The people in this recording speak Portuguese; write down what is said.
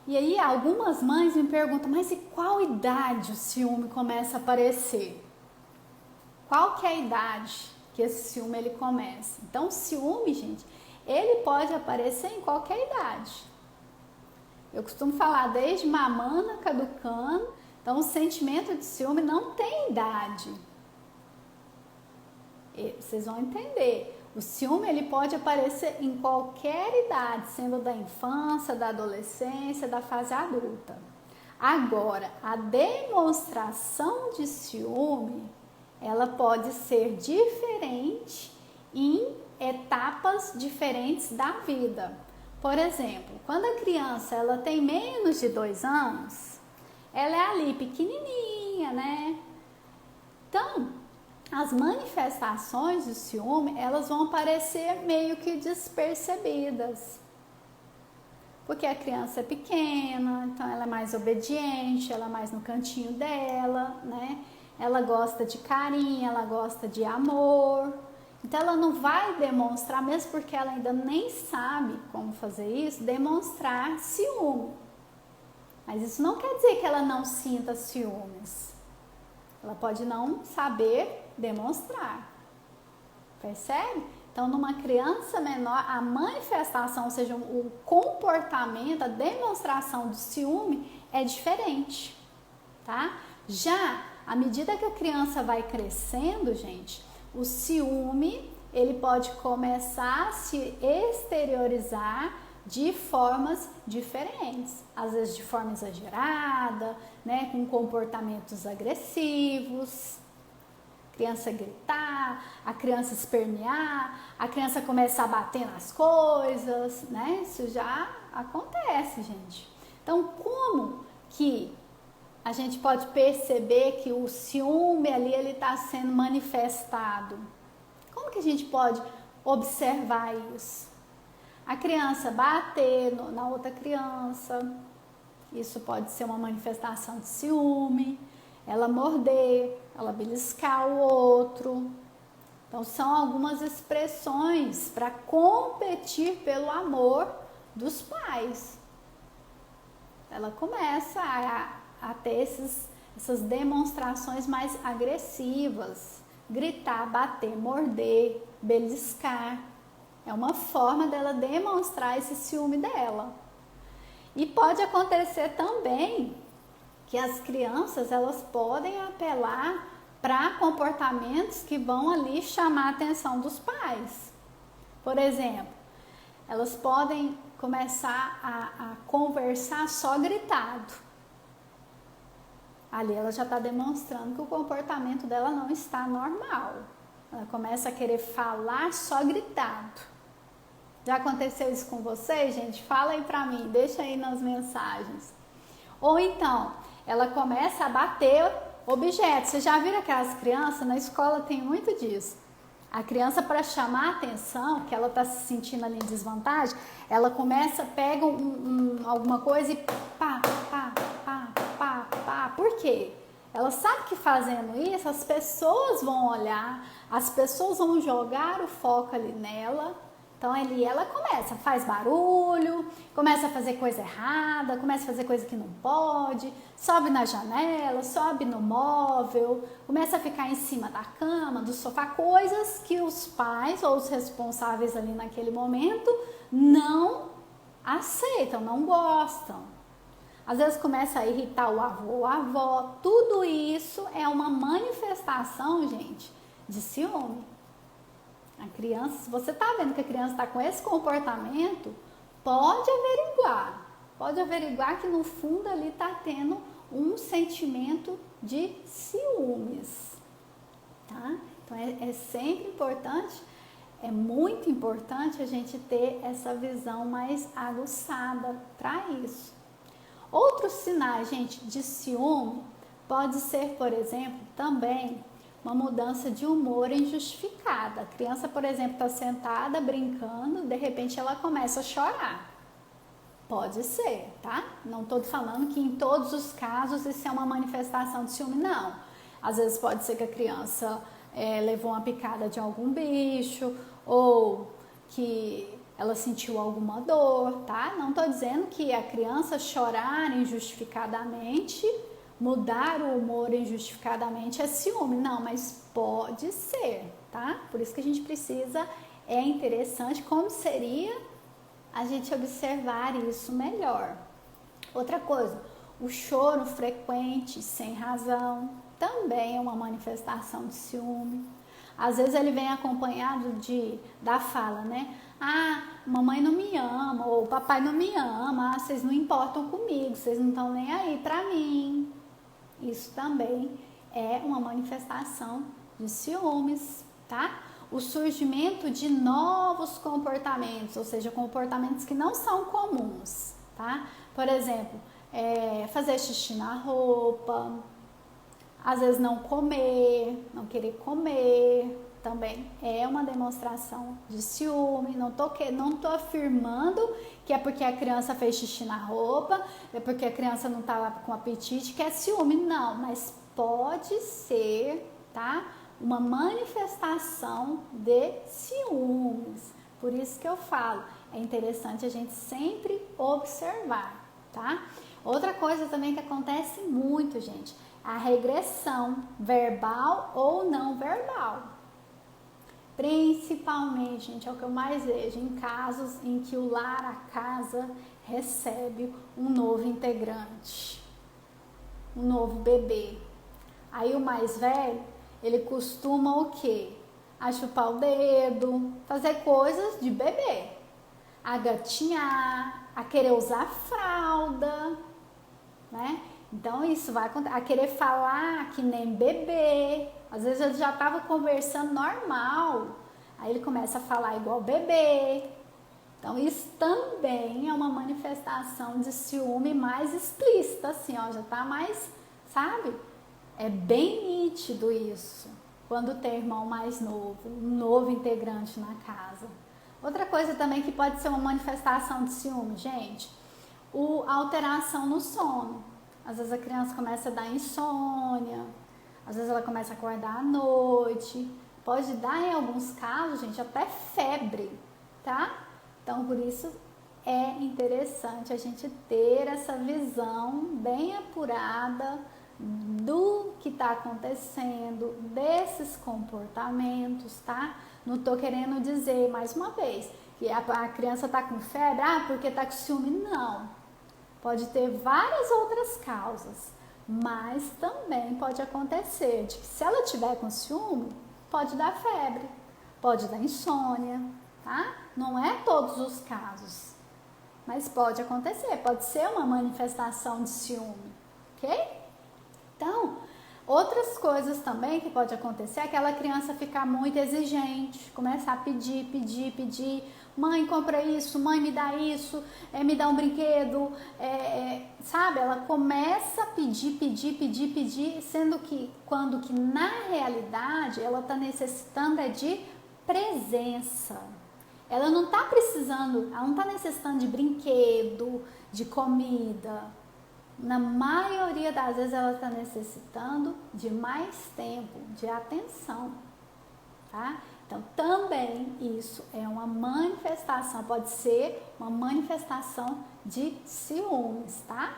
E aí algumas mães me perguntam, mas e qual idade o ciúme começa a aparecer? Qual que é a idade que esse ciúme ele começa? Então o ciúme, gente, ele pode aparecer em qualquer idade. Eu costumo falar desde mamando, caducando. Então o sentimento de ciúme não tem idade. E vocês vão entender. O ciúme ele pode aparecer em qualquer idade, sendo da infância, da adolescência, da fase adulta. Agora, a demonstração de ciúme, ela pode ser diferente em etapas diferentes da vida. Por exemplo, quando a criança ela tem menos de 2 anos, ela é ali pequenininha, né? Então, as manifestações do ciúme, elas vão aparecer meio que despercebidas. Porque a criança é pequena, então ela é mais obediente, ela é mais no cantinho dela, né? Ela gosta de carinho, ela gosta de amor. Então ela não vai demonstrar, mesmo porque ela ainda nem sabe como fazer isso, demonstrar ciúme. Mas isso não quer dizer que ela não sinta ciúmes. Ela pode não saber demonstrar. Percebe? Então, numa criança menor, a manifestação, ou seja, o comportamento, a demonstração do ciúme é diferente, tá? Já, à medida que a criança vai crescendo, gente, o ciúme, ele pode começar a se exteriorizar de formas diferentes, às vezes de forma exagerada, né, com comportamentos agressivos, criança gritar, a criança espernear, a criança começar a bater nas coisas, né, isso já acontece, gente. Então, como que a gente pode perceber que o ciúme ali ele está sendo manifestado? Como que a gente pode observar isso? A criança bater na outra criança, isso pode ser uma manifestação de ciúme. Ela morder, ela beliscar o outro. Então são algumas expressões para competir pelo amor dos pais. Ela começa a ter essas demonstrações mais agressivas, gritar, bater, morder, beliscar. É uma forma dela demonstrar esse ciúme dela. E pode acontecer também que as crianças elas podem apelar para comportamentos que vão ali chamar a atenção dos pais. Por exemplo, elas podem começar a conversar só gritado. Ali ela já está demonstrando que o comportamento dela não está normal. Ela começa a querer falar só gritado. Já aconteceu isso com vocês, gente? Fala aí pra mim, deixa aí nas mensagens. Ou então, ela começa a bater objetos. Vocês já viram aquelas crianças? Na escola tem muito disso. A criança, para chamar a atenção, que ela está se sentindo ali em desvantagem, ela começa, pega alguma coisa e pá, pá, pá, pá, pá. Por quê? Ela sabe que fazendo isso, as pessoas vão olhar, as pessoas vão jogar o foco ali nela. Então ali ela começa, faz barulho, começa a fazer coisa errada, começa a fazer coisa que não pode, sobe na janela, sobe no móvel, começa a ficar em cima da cama, do sofá, coisas que os pais ou os responsáveis ali naquele momento não aceitam, não gostam. Às vezes começa a irritar o avô, a avó, tudo isso é uma manifestação, gente, de ciúme. A criança, se você está vendo que a criança está com esse comportamento, pode averiguar que no fundo ali está tendo um sentimento de ciúmes, tá? Então é sempre importante, é muito importante a gente ter essa visão mais aguçada para isso. Outros sinais, gente, de ciúme pode ser, por exemplo, também uma mudança de humor injustificada. A criança, por exemplo, está sentada brincando, de repente ela começa a chorar. Pode ser, tá? Não estou falando que em todos os casos isso é uma manifestação de ciúme, não. Às vezes pode ser que a criança levou uma picada de algum bicho, ou que ela sentiu alguma dor, tá? Não tô dizendo que a criança chorar injustificadamente, mudar o humor injustificadamente é ciúme, não, mas pode ser, tá? Por isso que a gente precisa, é interessante, como seria a gente observar isso melhor. Outra coisa, o choro frequente, sem razão, também é uma manifestação de ciúme. Às vezes ele vem acompanhado da fala, né? Ah, mamãe não me ama, ou papai não me ama, ah, vocês não importam comigo, vocês não estão nem aí pra mim. Isso também é uma manifestação de ciúmes, tá? O surgimento de novos comportamentos, ou seja, comportamentos que não são comuns, tá? Por exemplo, fazer xixi na roupa, às vezes não comer, não querer comer, também é uma demonstração de ciúme. Não tô afirmando que é porque a criança fez xixi na roupa, é porque a criança não tá lá com apetite, que é ciúme, não, mas pode ser, tá? Uma manifestação de ciúmes. Por isso que eu falo, é interessante a gente sempre observar, tá? Outra coisa também que acontece muito, gente, a regressão verbal ou não verbal. Principalmente, gente, é o que eu mais vejo em casos em que o lar, a casa, recebe um novo integrante, um novo bebê. Aí o mais velho, ele costuma o quê? A chupar o dedo, fazer coisas de bebê, a gatinhar, a querer usar fralda, né? Então isso vai acontecer, a querer falar que nem bebê. Às vezes ele já estava conversando normal, aí ele começa a falar igual bebê. Então isso também é uma manifestação de ciúme mais explícita, assim, ó, já tá mais, sabe? É bem nítido isso, quando tem irmão mais novo, um novo integrante na casa. Outra coisa também que pode ser uma manifestação de ciúme, gente, a alteração no sono. Às vezes a criança começa a dar insônia, às vezes ela começa a acordar à noite, pode dar em alguns casos, gente, até febre, tá? Então por isso é interessante a gente ter essa visão bem apurada do que está acontecendo, desses comportamentos, tá? Não tô querendo dizer, mais uma vez, que a criança tá com febre, porque tá com ciúme, não. Pode ter várias outras causas, mas também pode acontecer de que se ela tiver com ciúme, pode dar febre, pode dar insônia, tá? Não é todos os casos, mas pode acontecer, pode ser uma manifestação de ciúme, ok? Então, outras coisas também que pode acontecer é aquela criança ficar muito exigente, começar a pedir, mãe compra isso, mãe me dá isso, me dá um brinquedo, sabe? Ela começa a pedir, sendo que quando que na realidade ela está necessitando de presença. Ela não está precisando, ela não está necessitando de brinquedo, de comida. Na maioria das vezes ela está necessitando de mais tempo, de atenção, tá? Então também isso é uma manifestação, pode ser uma manifestação de ciúmes, tá?